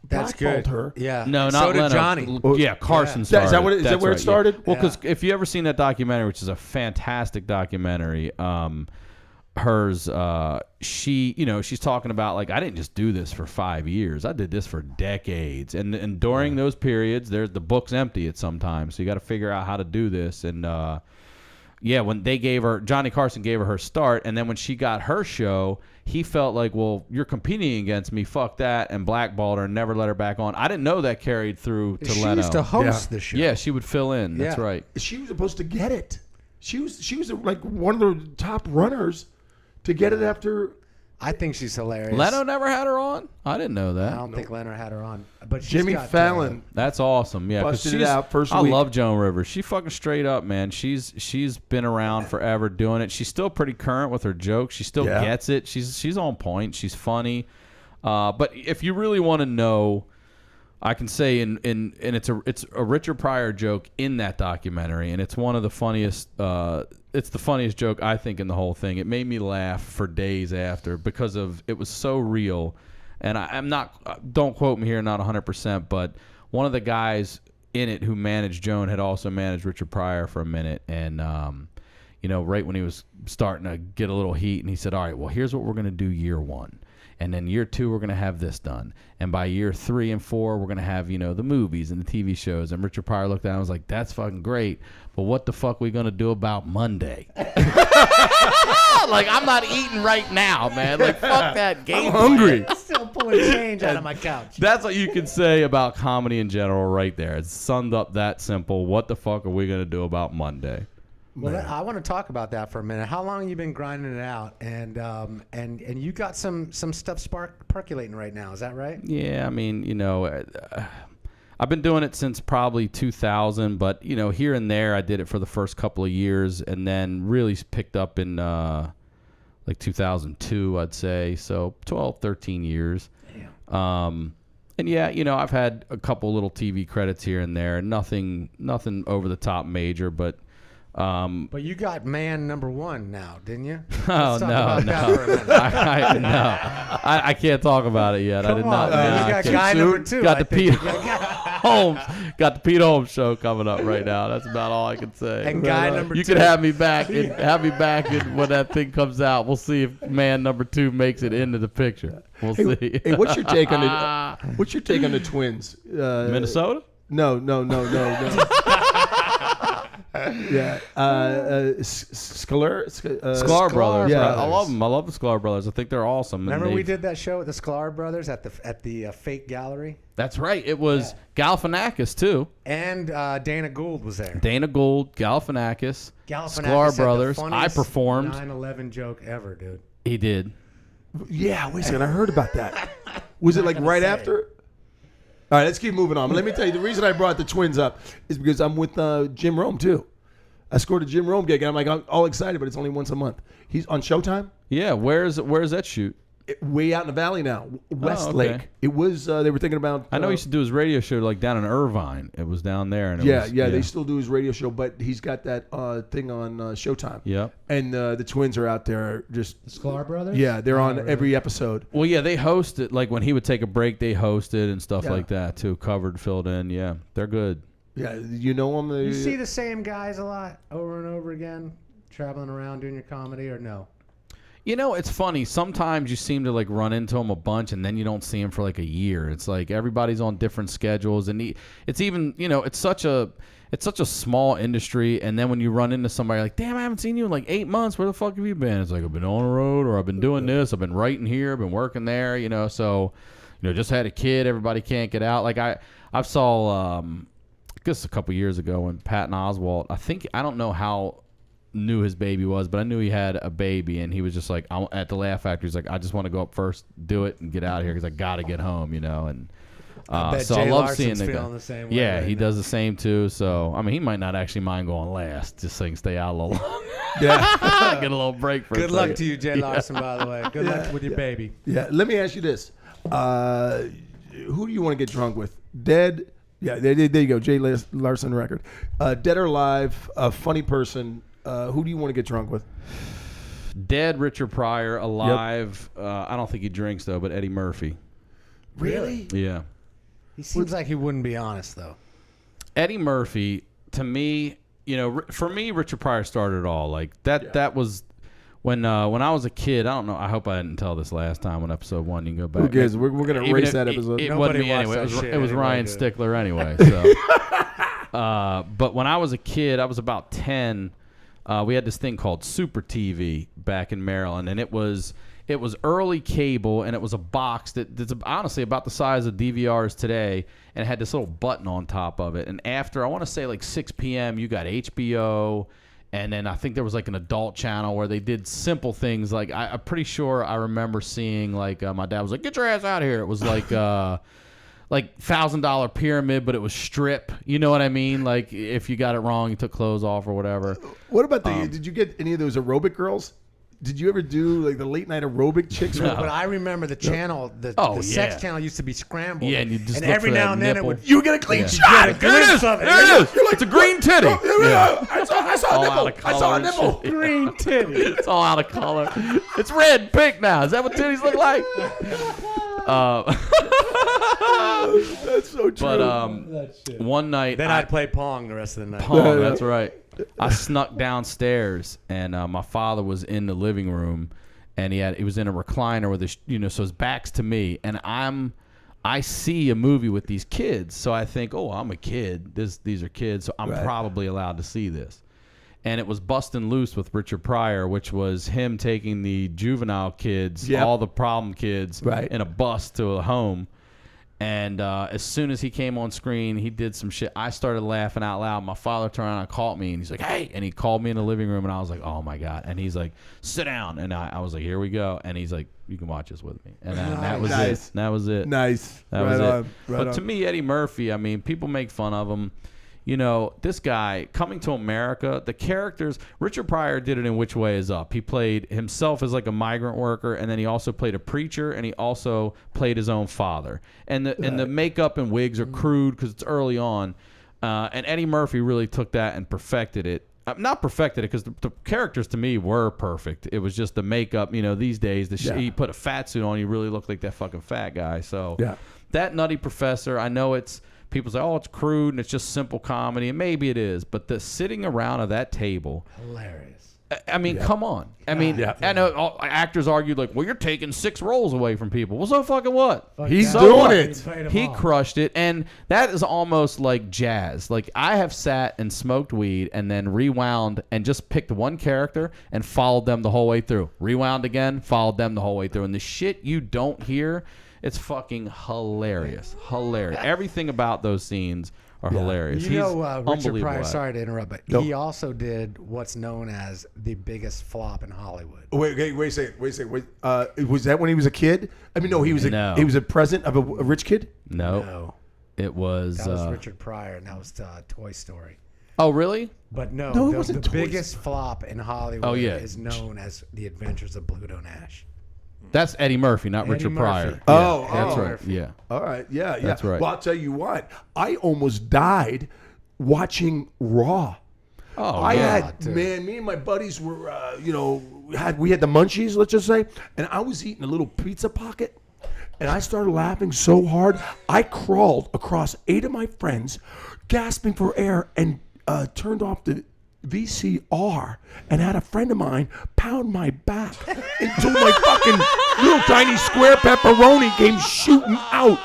That's blackballed good. her. Yeah. no, so not did Leno. Johnny. Yeah, Carson Is that started. what it- is that That's where it right, yeah. started? Well, because if you ever seen that documentary, which is a fantastic documentary, hers, she, you know, she's talking about, like, I didn't just do this for 5 years. I did this for decades. And during those periods, the book's empty at some time. So you got to figure out how to do this. And, yeah, when they gave her, Johnny Carson gave her start. And then when she got her show, he felt like, well, you're competing against me. Fuck that. And blackballed her and never let her back on. I didn't know that carried through to She Leno. used to host Yeah. the show. Yeah, she would fill in. That's Yeah. right. She was supposed to get it. She was like one of the top runners to get it after. I think she's hilarious. Leno never had her on? I didn't know that. I don't think Leno had her on, but she's Jimmy got, Fallon. That's awesome. Yeah, 'cause Busted it she's, out first I week. love Joan Rivers. She fucking straight up, man. She's been around forever doing it. She's still pretty current with her jokes. She still Yeah. gets it. She's on point. She's funny. But if you really want to know, I can say it's a Richard Pryor joke in that documentary, and it's one of the funniest. It's the funniest joke I think in the whole thing. It made me laugh for days after because of it was so real. And I'm not, don't quote me here, not 100%, but one of the guys in it who managed Joan had also managed Richard Pryor for a minute. And, you know, right when he was starting to get a little heat, and he said, all right, well, here's what we're going to do year one. And then year two, we're going to have this done. And by year 3 and 4, we're going to have, you know, the movies and the TV shows. And Richard Pryor looked at it and was like, that's fucking great. But what the fuck we going to do about Monday? Like, I'm not eating right now, man. Like, fuck that game. I'm hungry. Still pulling change out of my couch. That's what you can say about comedy in general right there. It's summed up that simple. What the fuck are we going to do about Monday? Well, I want to talk about that for a minute. How long have you been grinding it out? And you got some stuff percolating right now. Is that right? Yeah, I mean, you know, I've been doing it since probably 2000, but, you know, here and there I did it for the first couple of years and then really picked up in like 2002, I'd say. So 12, 13 years. Damn. And yeah, you know, I've had a couple little TV credits here and there. Nothing over the top major, but But you got man number 1 now, didn't you? oh Let's talk no, about no, that for a minute. I can't talk about it yet. I Come did on, not. man. no, You I got can't. guy number 2. Got I the think. Pete Holmes. Got the Pete Holmes show coming up right now. That's about all I can say. And guy number you 2. could have me back. And when that thing comes out, we'll see if man number 2 makes it into the picture. We'll see. Hey, what's your take on the Twins? Minnesota? No. Yeah, Sklar Sklar Brothers. Yeah. I love them. I love the Sklar Brothers. I think they're awesome. Remember And we they've- did that show with the Sklar brothers at the fake gallery? That's right. It was Galifianakis too. And Dana Gould was there. Dana Gould, Galifianakis, Galifianakis Sklar had the Brothers. I funniest performed. 9/11 joke ever, dude. He did. Yeah, wait a second. I heard about that. Was it like right after? All right, let's keep moving on. But let me tell you, the reason I brought the Twins up is because I'm with Jim Rome, too. I scored a Jim Rome gig, and I'm all excited, but it's only once a month. He's on Showtime. Yeah. Where's that shoot? Way out in the valley now, Westlake. okay. It was, they were thinking about. I know he used to do his radio show like down in Irvine. It was down there. And They still do his radio show, but he's got that thing on Showtime. Yep. And the Twins are out there just. The Sklar brothers? Yeah, they're on every episode. Well, yeah, they host it. Like when he would take a break, they hosted and stuff Yeah. like that too. Covered, filled in. Yeah, they're good. Yeah, you know them. You see the same guys a lot over and over again, traveling around doing your comedy, or no? You know, it's funny. Sometimes you seem to like run into them a bunch, and then you don't see them for like a year. It's like everybody's on different schedules, and it's even, you know, it's such a small industry. And then when you run into somebody like, damn, I haven't seen you in like 8 months. Where the fuck have you been? It's like, I've been on the road, or I've been doing this. I've been writing here. I've been working there. You know, so you know, just had a kid. Everybody can't get out. Like I saw, I guess a couple years ago when Patton Oswalt. I don't know how knew his baby was, but I knew he had a baby, and he was just like, at the Laugh Factory, he's like, I just want to go up first, do it, and get out of here because I got to get home, and bet so Jay I love Larson's seeing the feeling guy. the same way Yeah, right he now. does the same too. So I mean, he might not actually mind going last, just so he can stay out a little longer. Yeah. Get a little break for a Good luck second. to you, Jay Larson, by the way. Good luck with your baby. Yeah. Let me ask you this: who do you want to get drunk with? Dead? Yeah. There you go. Jay Larson record. Dead or alive? A funny person. Who do you want to get drunk with? Dead Richard Pryor, alive. I don't think he drinks though, but Eddie Murphy. Really? Yeah. He seems like he wouldn't be honest, though. Eddie Murphy, to me, for me, Richard Pryor started it all. Like that. That was when I was a kid. I don't know. I hope I didn't tell this last time on episode 1. You can go back. Who cares? We're gonna Even erase if that episode. It Nobody wasn't me watched anyway. that shit It was anyway, Ryan dude. Stickler anyway. So, but when I was a kid, I was about 10. We had this thing called Super TV back in Maryland, and it was early cable, and it was a box that's honestly about the size of DVRs today, and it had this little button on top of it. And after, I want to say like 6 p.m., you got HBO, and then I think there was like an adult channel where they did simple things. Like I'm pretty sure I remember seeing like my dad was like, "Get your ass out of here!" It was like $1,000 pyramid, but it was strip. You know what I mean? Like if you got it wrong, you took clothes off or whatever. What about did you get any of those aerobic girls? Did you ever do like the late night aerobic chicks? But I remember the channel, the sex channel used to be scrambled. Yeah, and you just look every for that now and then nipple. it would. You get a clean Get shot. a glimpse of it. There it is. You're like, It's a green titty. Yeah. I saw a All nipple. out of I saw a color and nipple. shit. Green titty. It's all out of color. It's red and pink now. Is that what titties look like? That's so true. But one night, Then I'd play Pong the rest of the night. Pong, that's right. I snuck downstairs, and my father was in the living room, and he was in a recliner with his, so his back's to me, and I see a movie with these kids, so I think, oh, I'm a kid. These are kids, so I'm probably allowed to see this. And it was Bustin' Loose with Richard Pryor, which was him taking the juvenile kids, all the problem kids, in a bus to a home. And as soon as he came on screen, he did some shit. I started laughing out loud. My father turned around and called me, and he's like, "Hey!" And he called me in the living room, and I was like, "Oh my god!" And he's like, "Sit down." And I was like, "Here we go." And he's like, "You can watch this with me." And that was Nice. it. That was it. Nice. That was it. But to me, Eddie Murphy, I mean, people make fun of him. This guy, Coming to America, the characters, Richard Pryor did it in Which Way Is Up. He played himself as like a migrant worker, and then he also played a preacher, and he also played his own father. And the makeup and wigs are crude because it's early on. And Eddie Murphy really took that and perfected it. Not perfected it because the characters to me were perfect. It was just the makeup. These days, he put a fat suit on, he really looked like that fucking fat guy. So that Nutty Professor, I know people say, oh, it's crude and it's just simple comedy, and maybe it is, but the sitting around at that table, Hilarious. I mean, come on. I mean, I know actors argue like, well, you're taking 6 roles away from people. Well, so fucking what? He's So doing what? it. He crushed it, and that is almost like jazz. Like I have sat and smoked weed and then rewound and just picked one character and followed them the whole way through. Rewound again, followed them the whole way through, and the shit you don't hear, it's fucking hilarious. Hilarious. Everything about those scenes are hilarious. You He's know, Richard unbelievable Pryor, at it. sorry to interrupt, but he also did what's known as the biggest flop in Hollywood. Wait a second. Was that when he was a kid? I mean, no, he was No. he was a president of a rich kid. No, it was. That was Richard Pryor, and that was Toy Story. Oh, really? But No, it the wasn't Toy biggest flop in Hollywood Oh, yeah. is known as The Adventures of Pluto Nash. That's Eddie Murphy, not Eddie Richard Murphy. Pryor. Oh, Yeah, that's oh. right. Yeah. All right, yeah. That's right. Well, I'll tell you what. I almost died watching Raw. Oh, I yeah. had me and my buddies were, we had the munchies, let's just say, and I was eating a little pizza pocket, and I started laughing so hard I crawled across 8 of my friends, gasping for air, and turned off the VCR and had a friend of mine pound my back until my fucking little tiny square pepperoni came shooting out.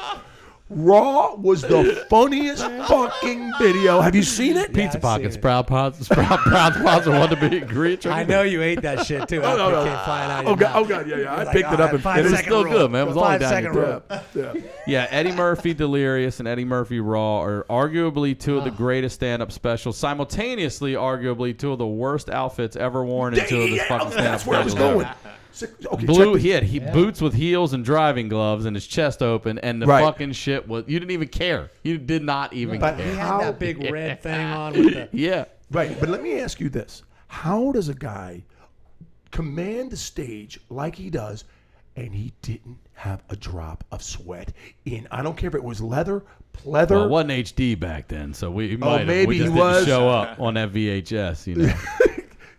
Raw was the funniest fucking video. Have you seen it? Pizza I've pockets, seen it. Proud Spots, and Wonder Meat and Great. I know you ate that shit too. Oh, no, no. Came flying out Oh your God, mouth. oh God, yeah. I Like, picked it up and five it was second still rule. good, man. It was only 5 down second your rule. yeah. Yeah, Eddie Murphy Delirious and Eddie Murphy Raw are arguably two of the greatest stand-up specials. Simultaneously, arguably two of the worst outfits ever worn in two of his fucking stand-up That's where I was specials going. ever. Okay, Blue, check he had boots with heels and driving gloves and his chest open, and the Right. fucking shit was, you didn't even care. You did not even But care. he had How- that big red thing on with the. Yeah. Right, but let me ask you this: how does a guy command the stage like he does, and he didn't have a drop of sweat in? I don't care if it was leather, pleather. Well, it wasn't HD back then, so we might have. maybe We just he didn't was. show up on that VHS, you know.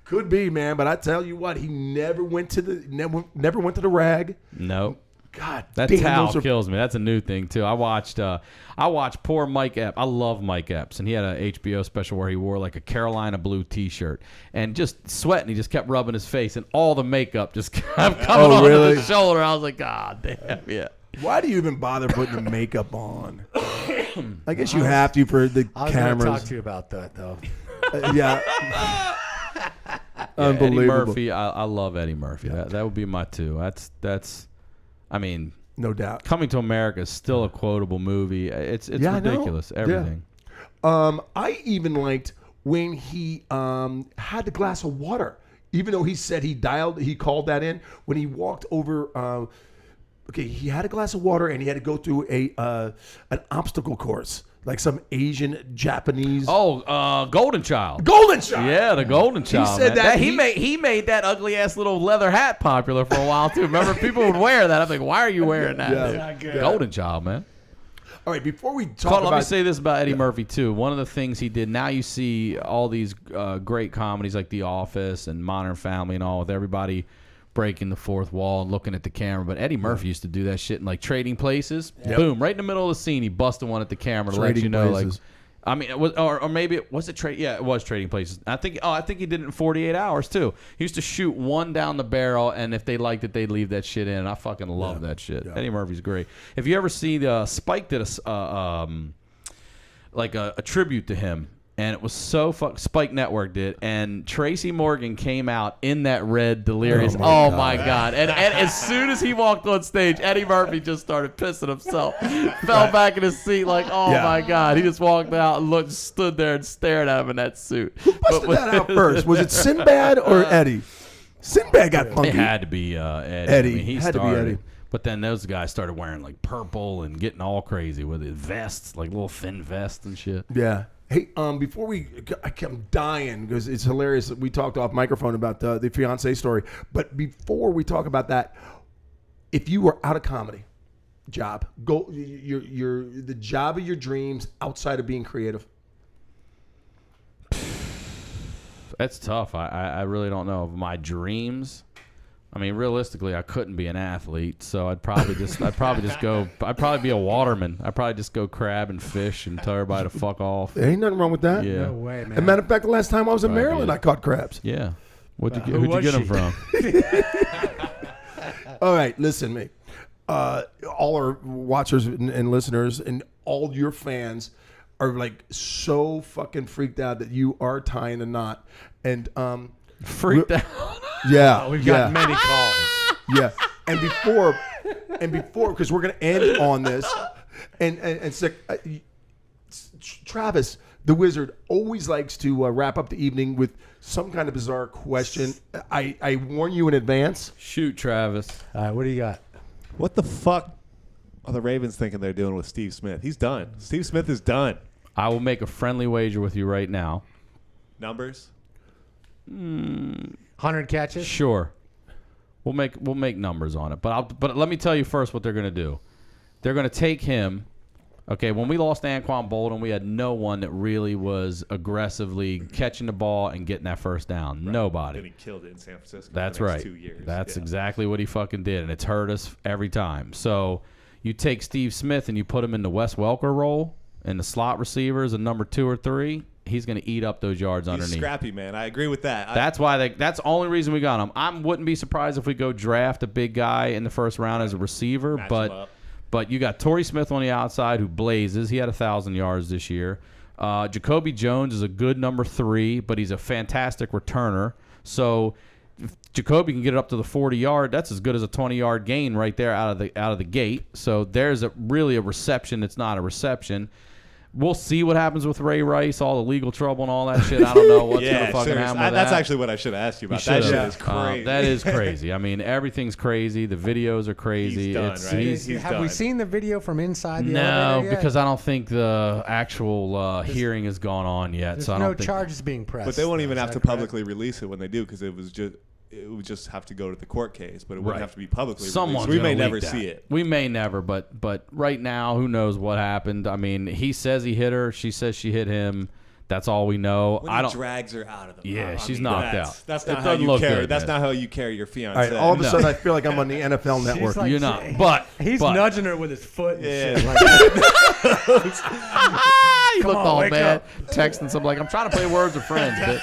Could be, man. But I tell you what, he never went to the the rag. Nope. God, That damn, towel those are, kills me. That's a new thing too. I watched poor Mike Epps. I love Mike Epps, and he had a HBO special where he wore like a Carolina blue T-shirt and just sweating. He just kept rubbing his face, and all the makeup just kept coming on really? his shoulder. I was like, God damn, yeah. Why do you even bother putting the makeup on? I guess you have to for the I was going to cameras. talk to you about that though. Yeah. Yeah, Eddie Unbelievable. Murphy. I love Eddie Murphy. That would be my two. That's. I mean, No doubt. Coming to America is still a quotable movie. It's Yeah, I know. ridiculous. Yeah. Everything. I even liked when he had the glass of water, even though he said he called that in when he walked over. Okay, he had a glass of water and he had to go through an obstacle course, like some Asian Japanese. Oh, Golden Child. Golden Child. Yeah, the Golden Child. said man. that he made that ugly ass little leather hat popular for a while too. Remember, people would wear that. I'm like, why are you wearing that? Yeah. dude? Not good. Golden Child, man. All right, before we talk Hold on, about let me say this about Eddie Murphy too. One of the things he did. Now you see all these great comedies like The Office and Modern Family and all, with everybody breaking the fourth wall and looking at the camera. But Eddie Murphy used to do that shit in like Trading Places. Boom, right in the middle of the scene, he busted one at the camera to let Trading you know, Places. like. I mean, it was, or maybe it was it trade. Yeah, it was Trading Places. I think he did it in 48 hours too. He used to shoot one down the barrel, and if they liked it, they'd leave that shit in. I fucking love that shit. Eddie Murphy's great. If you ever see Spike did a tribute to him, and it was so Spike Network did, and Tracy Morgan came out in that red Delirious. Oh my God! And as soon as he walked on stage, Eddie Murphy just started pissing himself, fell back in his seat like, oh Yeah. my God! He just walked out and stood there and stared at him in that suit. busted that out first. Was it Sinbad or Eddie? Sinbad got funky. It had to be Eddie. Eddie. I mean, he Had to be started. Eddie. But then those guys started wearing like purple and getting all crazy with it, vests, like little thin vests and shit. Yeah. Hey, before I'm dying because it's hilarious. We talked off microphone about the fiance story, but before we talk about that, if you were out of comedy job, go the job of your dreams outside of being creative. That's tough. I really don't know. Of my dreams, I mean, realistically, I couldn't be an athlete, so I'd probably be a waterman. I'd probably just go crab and fish and tell everybody to fuck off. There ain't nothing wrong with that. Yeah. No way, man. As a matter of fact, the last time I was in Right, Maryland, yeah. I caught crabs. Yeah. Who'd who you was get them she? from? All right, listen to me. All our watchers and listeners and all your fans are like so fucking freaked out that you are tying a knot. And Freaked out. yeah, We've yeah. got many calls. Yeah, and before, because we're gonna end on this, and so, Travis, the wizard, always likes to wrap up the evening with some kind of bizarre question. I warn you in advance. Shoot, Travis. All right, what do you got? What the fuck are the Ravens thinking they're doing with Steve Smith? He's done. Steve Smith is done. I will make a friendly wager with you right now. Numbers? 100 catches? Sure. We'll make numbers on it. But let me tell you first what they're going to do. They're going to take him. Okay, when we lost Anquan Bolden, we had no one that really was aggressively catching the ball and getting that first down. Right. Nobody. Then he killed it in San Francisco. That's for the right. next 2 years. That's Yeah. exactly what he fucking did, and it's hurt us every time. So you take Steve Smith and you put him in the Wes Welker role and the slot receivers and number 2 or 3. He's going to eat up those yards He's underneath. scrappy, man. I agree with that. That's why that's the only reason we got him. I wouldn't be surprised if we go draft a big guy in the first round as a receiver, Match him but up. But you got Torrey Smith on the outside who blazes. He had 1,000 yards this year. Jacoby Jones is a good number 3, but he's a fantastic returner. So if Jacoby can get it up to the 40-yard, that's as good as a 20-yard gain right there out of the gate. So there's really a reception. It's not a reception. We'll see what happens with Ray Rice, all the legal trouble and all that shit. I don't know what's going to fucking happen with that. That's actually what I should have asked you about. That shit is crazy. That is crazy. I mean, everything's crazy. The videos are crazy. He's done, right? He's Have done. we seen the video from inside the No, elevator yet? because I don't think the actual hearing has gone on yet. There's So I no don't think charges being pressed. But they won't even Is have that to correct? publicly release it when they do, because it would just have to go to the court case, but it wouldn't Right. have to be publicly Someone's released. We may gonna never leak that. see it. We may never, but right now, who knows what happened? I mean, he says he hit her. She says she hit him. That's all we know. When I he don't. drags her out of the Yeah, I she's mean, knocked that's- out. That's It not how doesn't you look carry. good, That's man. not how you carry your All fiance. right, all of a No. sudden I feel like I'm on the NFL Network. like- You're not, but He's but, nudging her with his foot. And Yeah. shit, like, He looked on, all wake mad, up. texting something like, "I'm trying to play Words with Friends." But,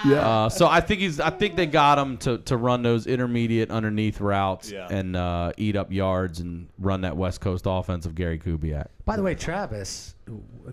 Yeah. so I think they got him to run those intermediate underneath routes Yeah. and eat up yards and run that West Coast offense of Gary Kubiak. By the way, Travis,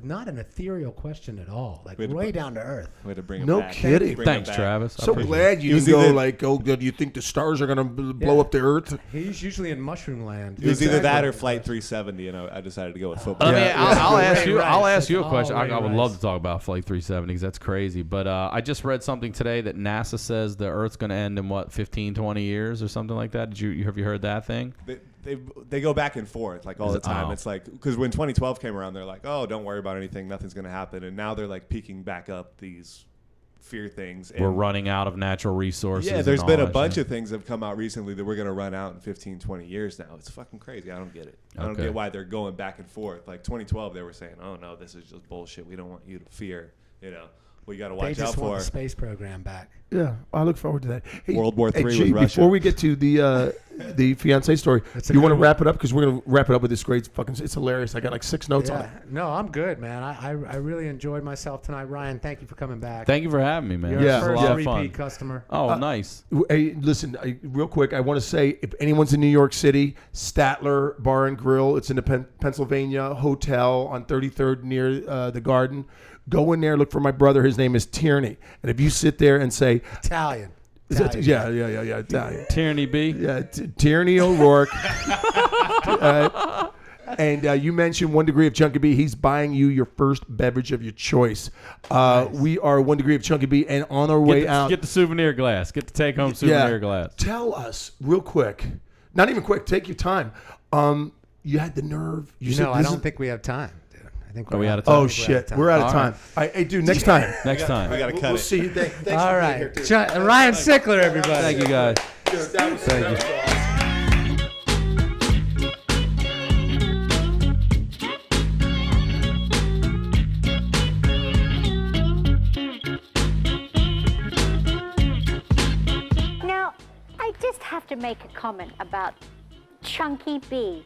not an ethereal question at all. Like Way to way put- down to earth. Way to bring him No back. kidding. Bring him Thanks, back. Travis. I So appreciate it. glad you He was didn't go either- like, oh, do you think the stars are going to blow up the earth? He's usually in mushroom land. It was either that or Exactly. Flight 370, and I decided to go with I football. mean, Yeah. I'll Ray ask you. I'll Rice. ask you a It's question. all I Ray would Rice. love to talk about Flight 370 because that's crazy. But I just read something today that NASA says the Earth's going to end in 15, 20 years or something like that. Have you heard that thing? They go back and forth like all the time. Oh. It's like, because when 2012 came around, they're like, oh, don't worry about anything, nothing's going to happen, and now they're like peaking back up these fear things. And We're running out of natural resources. yeah, and there's all been a that bunch shit. of things that have come out recently that we're going to run out in 15, 20 years now. It's fucking crazy. I don't get it. I don't Okay. get why they're going back and forth. Like 2012, they were saying, oh no, this is just bullshit. We don't want you to fear, we got to They watch out just want for. the space program back. Yeah, I look forward to that. Hey, World War III G, with Russia. Before we get to the fiance story, That's a you want to good one. wrap it up because we're going to wrap it up with this great fucking. It's hilarious. I got like 6 notes on it. No, I'm good, man. I really enjoyed myself tonight. Ryan, thank you for coming back. Thank you for having me, man. You're This Yeah, was our a first lot of repeat fun. customer. Oh, nice. Hey, listen, real quick, I want to say if anyone's in New York City, Statler Bar and Grill, it's in the Pennsylvania Hotel on 33rd near the Garden. Go in there, look for my brother. His name is Tierney. And if you sit there and say, Italian. yeah, Italian. Tierney B. Yeah, Tierney O'Rourke. And you mentioned 1 Degree of Chunky B. He's buying you your first beverage of your choice. We are 1 Degree of Chunky B, and on our way out. Get the souvenir glass. Get the take-home souvenir glass. Tell us real quick, not even quick, take your time. You had the nerve. You said I this don't is- think we have time, dude. I think Are we we're out of time? Oh shit, we're out of All time. Hey, dude, next time. Next time. We got to cut We'll it. see you. Thanks All for being right. here, too. Ryan Sickler, everybody. Thank you, guys. Thank you. Now, I just have to make a comment about Chunky B.